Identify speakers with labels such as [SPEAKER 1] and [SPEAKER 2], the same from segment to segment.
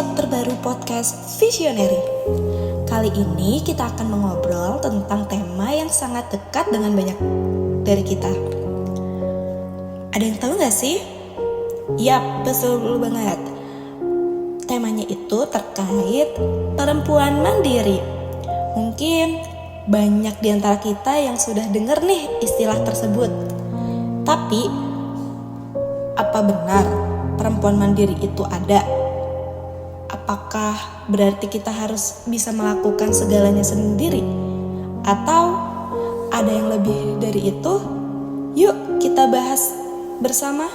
[SPEAKER 1] episode terbaru podcast Visionary. Kali ini kita akan mengobrol tentang tema yang sangat dekat dengan banyak dari kita. Ada yang tahu gak sih? Yap, betul banget. Temanya itu terkait perempuan mandiri. Mungkin banyak di antara kita yang sudah dengar nih istilah tersebut. Tapi, apa benar perempuan mandiri itu ada? Apakah berarti kita harus bisa melakukan segalanya sendiri? Atau ada yang lebih dari itu? Yuk kita bahas bersama.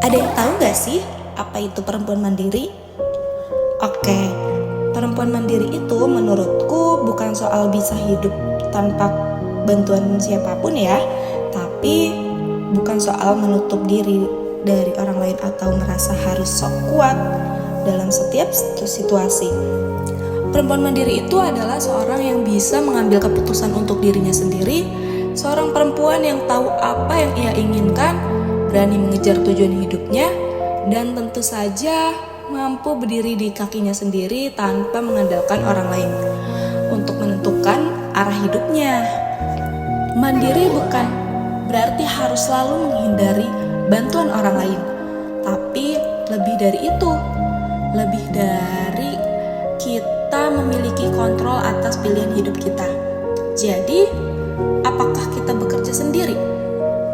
[SPEAKER 1] Ada yang tahu gak sih apa itu perempuan mandiri? Oke, perempuan mandiri itu menurutku bukan soal bisa hidup tanpa bantuan siapapun ya, tapi bukan soal menutup diri dari orang lain atau merasa harus sok kuat dalam setiap situasi. Perempuan mandiri itu adalah seorang yang bisa mengambil keputusan untuk dirinya sendiri, seorang perempuan yang tahu apa yang ia inginkan, berani mengejar tujuan hidupnya, dan tentu saja mampu berdiri di kakinya sendiri tanpa mengandalkan orang lain untuk menentukan arah hidupnya. Mandiri bukan berarti harus selalu menghindari bantuan orang lain, tapi lebih dari itu, lebih dari kita memiliki kontrol atas pilihan hidup kita. Jadi, apakah kita bekerja sendiri,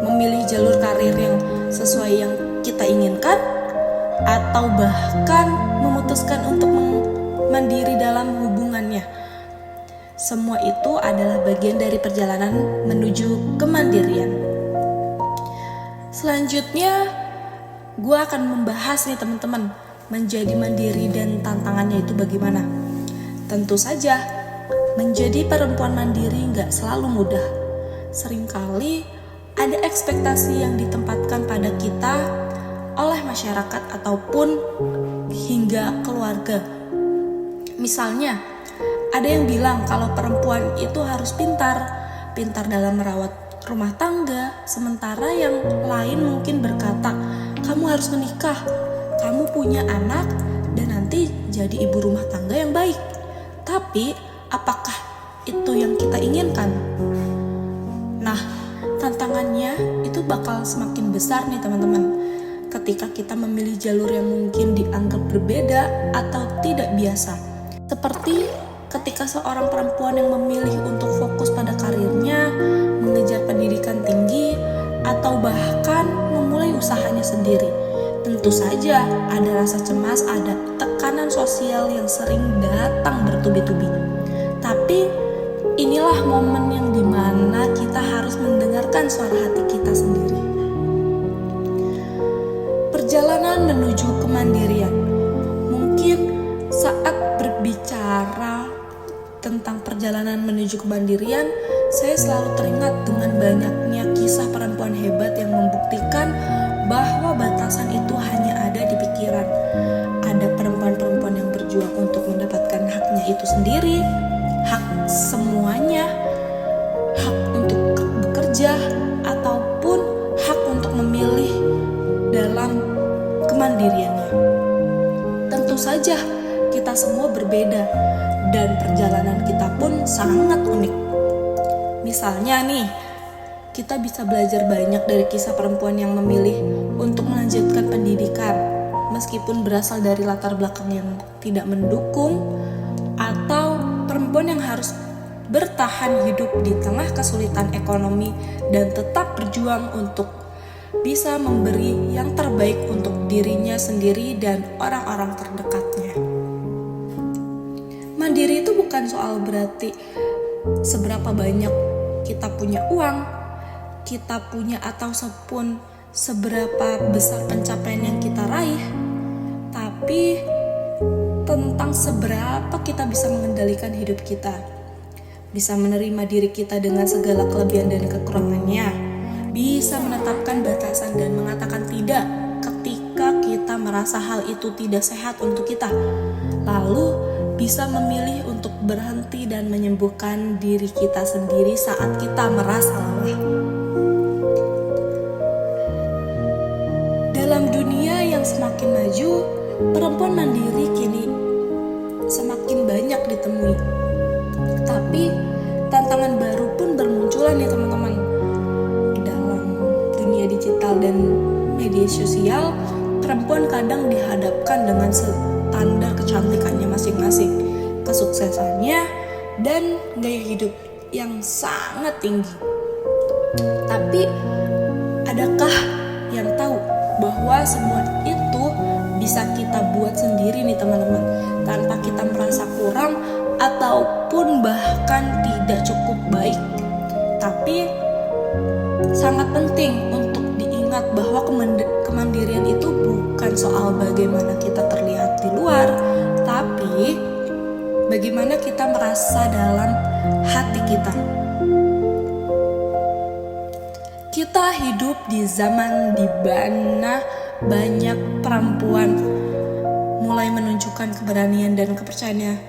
[SPEAKER 1] memilih jalur karir yang sesuai yang kita inginkan, atau bahkan memutuskan untuk mandiri dalam hubungannya? Semua itu adalah bagian dari perjalanan menuju kemandirian. Selanjutnya, gue akan membahas nih teman-teman, menjadi mandiri dan tantangannya itu bagaimana. Tentu saja, menjadi perempuan mandiri gak selalu mudah. Seringkali ada ekspektasi yang ditempatkan pada kita oleh masyarakat ataupun hingga keluarga. Misalnya, ada yang bilang kalau perempuan itu harus pintar dalam merawat rumah tangga, sementara yang lain mungkin berkata, kamu harus menikah, kamu punya anak, dan nanti jadi ibu rumah tangga yang baik. Tapi, apakah itu yang kita inginkan? Nah, tantangannya itu bakal semakin besar nih teman-teman, ketika kita memilih jalur yang mungkin dianggap berbeda atau tidak biasa. Seperti ketika seorang perempuan yang memilih untuk fokus pada karirnya, mengejar pendidikan tinggi, atau bahkan memulai usahanya sendiri. Tentu saja ada rasa cemas, ada tekanan sosial yang sering datang bertubi-tubi. Tapi inilah momen yang dimana kita harus mendengarkan suara hati kita sendiri. Perjalanan menuju kemandirian. Mungkin saat berbicara tentang perjalanan menuju kemandirian, saya selalu teringat dengan banyaknya kisah perempuan hebat yang membuktikan bahwa batasan itu hanya ada di pikiran. Ada perempuan-perempuan yang berjuang untuk mendapatkan haknya itu sendiri, hak semuanya, hak untuk bekerja, ataupun hak untuk memilih dalam kemandiriannya. Tentu saja kita semua berbeda dan perjalanan kita pun sangat unik. Misalnya nih, kita bisa belajar banyak dari kisah perempuan yang memilih untuk melanjutkan pendidikan meskipun berasal dari latar belakang yang tidak mendukung, atau perempuan yang harus bertahan hidup di tengah kesulitan ekonomi dan tetap berjuang untuk bisa memberi yang terbaik untuk dirinya sendiri dan orang-orang terdekatnya. Mandiri itu bukan soal berarti seberapa banyak kita punya uang, kita punya atau seberapa besar pencapaian yang kita raih, tapi tentang seberapa kita bisa mengendalikan hidup kita, bisa menerima diri kita dengan segala kelebihan dan kekurangannya, bisa menetapkan batasan dan mengatakan tidak ketika kita merasa hal itu tidak sehat untuk kita, lalu bisa memilih untuk berhenti dan menyembuhkan diri kita sendiri saat kita merasa lelah. Dalam dunia yang semakin maju, perempuan mandiri kini semakin banyak ditemui. Tapi tantangan baru pun bermunculan ya teman-teman. Dalam dunia digital dan media sosial, perempuan kadang dihadapkan dengan standar kecantikannya masing-masing, kesuksesannya, dan gaya hidup yang sangat tinggi. Tapi adakah yang tahu bahwa semua itu bisa kita buat sendiri nih teman-teman, tanpa kita merasa kurang ataupun bahkan tidak cukup baik. Tapi sangat penting untuk diingat bahwa kemandirian itu bukan soal bagaimana kita terlihat di luar, tapi bagaimana kita merasa dalam hati kita. Kita hidup di zaman di mana banyak perempuan mulai menunjukkan keberanian dan kepercayaannya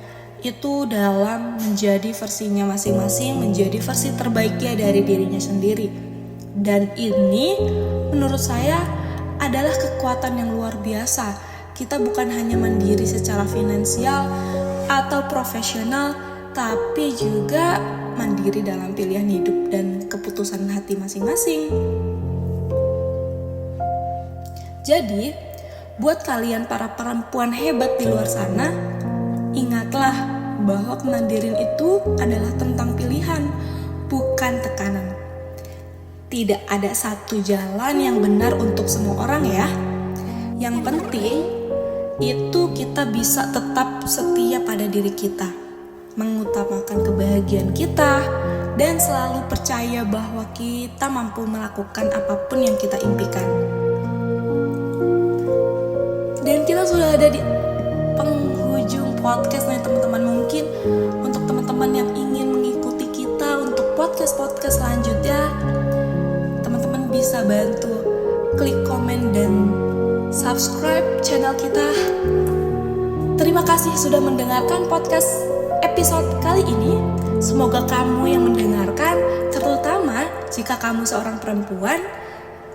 [SPEAKER 1] itu dalam menjadi versinya masing-masing, menjadi versi terbaiknya dari dirinya sendiri. Dan ini menurut saya adalah kekuatan yang luar biasa. Kita bukan hanya mandiri secara finansial atau profesional, tapi juga mandiri dalam pilihan hidup dan keputusan hati masing-masing. Jadi, buat kalian para perempuan hebat di luar sana, ingatlah bahwa kemandirian itu adalah tentang pilihan, bukan tekanan. Tidak ada satu jalan yang benar untuk semua orang ya. Yang penting itu kita bisa tetap setia pada diri kita, mengutamakan kebahagiaan kita, dan selalu percaya bahwa kita mampu melakukan apapun yang kita impikan. Dan kita sudah ada di penghujung podcast nih teman-teman. Mungkin untuk teman-teman yang ingin mengikuti kita untuk podcast-podcast selanjutnya, teman-teman bisa bantu klik komen dan subscribe channel kita. Terima kasih sudah mendengarkan podcast episode kali ini. Semoga kamu yang mendengarkan, terutama jika kamu seorang perempuan,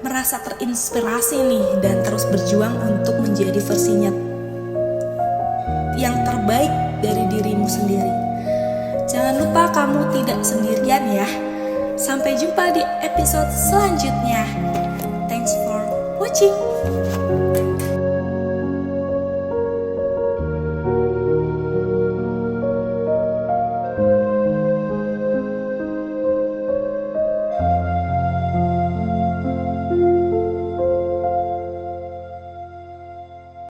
[SPEAKER 1] merasa terinspirasi nih dan terus berjuang untuk menjadi versinya yang terbaik dari dirimu sendiri. Jangan lupa kamu tidak sendirian ya. Sampai jumpa di episode selanjutnya. Thanks for watching.